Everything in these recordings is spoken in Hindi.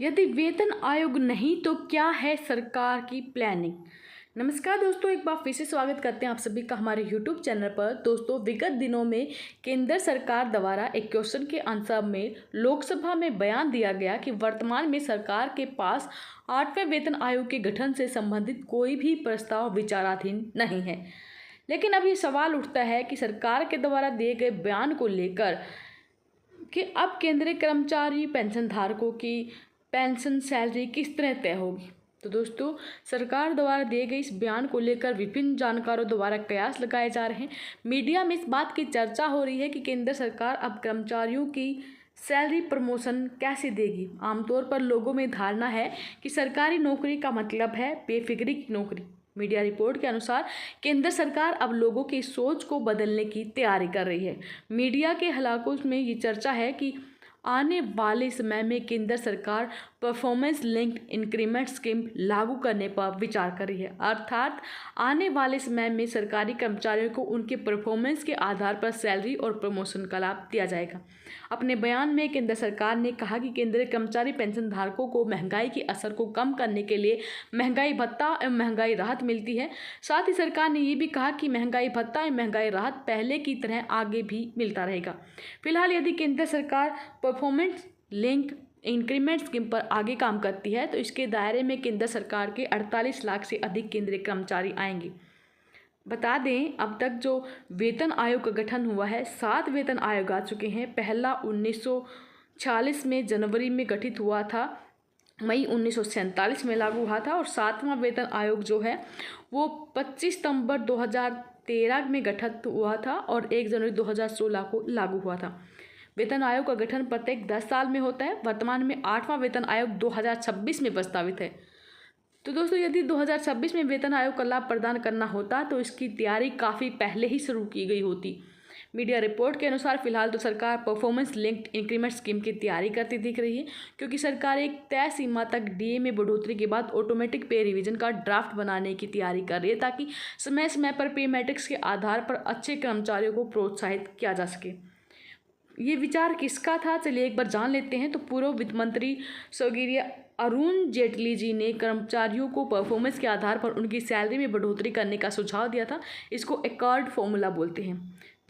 यदि वेतन आयोग नहीं तो क्या है सरकार की प्लानिंग। नमस्कार दोस्तों, एक बार फिर से स्वागत करते हैं आप सभी का हमारे YouTube चैनल पर। दोस्तों, विगत दिनों में केंद्र सरकार द्वारा एक क्वेश्चन के आंसर में लोकसभा में बयान दिया गया कि वर्तमान में सरकार के पास 8वें वेतन आयोग के गठन से संबंधित कोई भी प्रस्ताव विचाराधीन नहीं है। लेकिन अब ये सवाल उठता है कि सरकार के द्वारा दिए गए बयान को लेकर कि अब केंद्रीय कर्मचारी पेंशन धारकों की पेंशन सैलरी किस तरह तय होगी। तो दोस्तों, सरकार द्वारा दिए गए इस बयान को लेकर विभिन्न जानकारों द्वारा कयास लगाए जा रहे हैं। मीडिया में इस बात की चर्चा हो रही है कि केंद्र सरकार अब कर्मचारियों की सैलरी प्रमोशन कैसे देगी। आमतौर पर लोगों में धारणा है कि सरकारी नौकरी का मतलब है बेफिक्री की नौकरी। मीडिया रिपोर्ट के अनुसार केंद्र सरकार अब लोगों की सोच को बदलने की तैयारी कर रही है। मीडिया के हलकों में ये चर्चा है कि आने वाले समय में केंद्र सरकार परफॉर्मेंस लिंक्ड इंक्रीमेंट स्कीम लागू करने पर विचार कर रही है। अर्थात आने वाले समय में सरकारी कर्मचारियों को उनके परफॉर्मेंस के आधार पर सैलरी और प्रमोशन का लाभ दिया जाएगा। अपने बयान में केंद्र सरकार ने कहा कि केंद्रीय कर्मचारी पेंशन धारकों को महंगाई के असर को कम करने के लिए महंगाई भत्ता एवं महंगाई राहत मिलती है। साथ ही सरकार ने ये भी कहा कि महंगाई भत्ता एवं महंगाई राहत पहले की तरह आगे भी मिलता रहेगा। फिलहाल यदि केंद्र सरकार परफॉर्मेंस लिंक इंक्रीमेंट स्कीम पर आगे काम करती है तो इसके दायरे में केंद्र सरकार के 48 लाख से अधिक केंद्रीय कर्मचारी आएंगे। बता दें, अब तक जो वेतन आयोग का गठन हुआ है, 7 वेतन आयोग आ चुके हैं। पहला 1946 में जनवरी में गठित हुआ था, मई 1947 में लागू हुआ था, और 7वां वेतन आयोग जो है वो 25 सितंबर 2013 में गठित हुआ था और 1 जनवरी 2016 को लागू हुआ था। वेतन आयोग का गठन प्रत्येक 10 साल में होता है। वर्तमान में 8वां वेतन आयोग 2026 में प्रस्तावित है। तो दोस्तों, यदि 2026 में वेतन आयोग का लाभ प्रदान करना होता तो इसकी तैयारी काफ़ी पहले ही शुरू की गई होती। मीडिया रिपोर्ट के अनुसार फिलहाल तो सरकार परफॉर्मेंस लिंक्ड इंक्रीमेंट स्कीम की तैयारी करती दिख रही है, क्योंकि सरकार एक तय सीमा तक डीए में बढ़ोतरी के बाद ऑटोमेटिक पे रिवीजन का ड्राफ्ट बनाने की तैयारी कर रही है, ताकि समय समय पर पे मैट्रिक्स के आधार पर अच्छे कर्मचारियों को प्रोत्साहित किया जा सके। ये विचार किसका था, चलिए एक बार जान लेते हैं। तो पूर्व वित्त मंत्री स्वर्गीय अरुण जेटली जी ने कर्मचारियों को परफॉर्मेंस के आधार पर उनकी सैलरी में बढ़ोतरी करने का सुझाव दिया था। इसको एकॉर्ड फॉर्मूला बोलते हैं।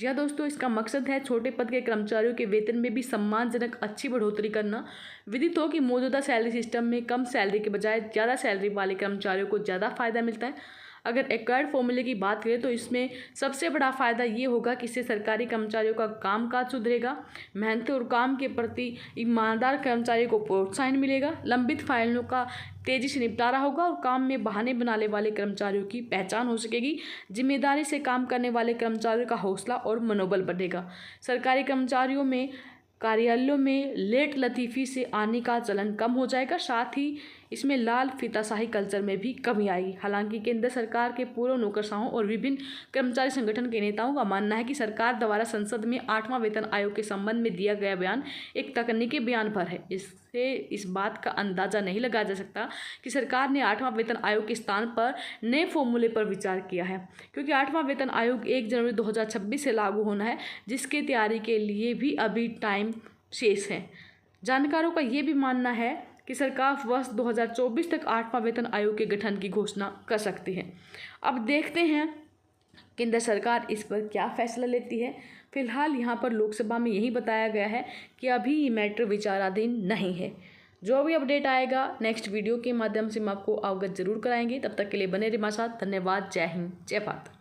जी हाँ दोस्तों, इसका मकसद है छोटे पद के कर्मचारियों के वेतन में भी सम्मानजनक अच्छी बढ़ोतरी करना। विदित हो कि मौजूदा सैलरी सिस्टम में कम सैलरी के बजाय ज़्यादा सैलरी वाले कर्मचारियों को ज़्यादा फायदा मिलता है। अगर एक्वायर्ड फॉर्मूले की बात करें तो इसमें सबसे बड़ा फ़ायदा ये होगा कि इससे सरकारी कर्मचारियों का कामकाज सुधरेगा, मेहनत और काम के प्रति ईमानदार कर्मचारियों को प्रोत्साहन मिलेगा, लंबित फाइलों का तेज़ी से निपटारा होगा और काम में बहाने बनाने वाले कर्मचारियों की पहचान हो सकेगी। जिम्मेदारी से काम करने वाले कर्मचारियों का हौसला और मनोबल बढ़ेगा। सरकारी कर्मचारियों में कार्यालयों में लेट लतीफ़ी से आने का चलन कम हो जाएगा। साथ ही इसमें लाल फीताशाही कल्चर में भी कमी आएगी। हालांकि केंद्र सरकार के पूर्व नौकरशाहों और विभिन्न कर्मचारी संगठन के नेताओं का मानना है कि सरकार द्वारा संसद में 8वां वेतन आयोग के संबंध में दिया गया बयान एक तकनीकी बयान पर है। इससे इस बात का अंदाज़ा नहीं लगाया जा सकता कि सरकार ने 8वां वेतन आयोग के स्थान पर नए फॉर्मूले पर विचार किया है, क्योंकि 8वां वेतन आयोग 1 जनवरी 2026 से लागू होना है, जिसकी तैयारी के लिए भी अभी टाइम शेष है। जानकारों का ये भी मानना है कि सरकार वर्ष 2024 तक 8वां वेतन आयोग के गठन की घोषणा कर सकती है। अब देखते हैं केंद्र सरकार इस पर क्या फैसला लेती है। फिलहाल यहाँ पर लोकसभा में यही बताया गया है कि अभी ये मैटर विचाराधीन नहीं है। जो भी अपडेट आएगा नेक्स्ट वीडियो के माध्यम से हम आपको अवगत जरूर कराएंगे। तब तक के लिए बने रहिए हमारे साथ। धन्यवाद। जय हिंद, जय भारत।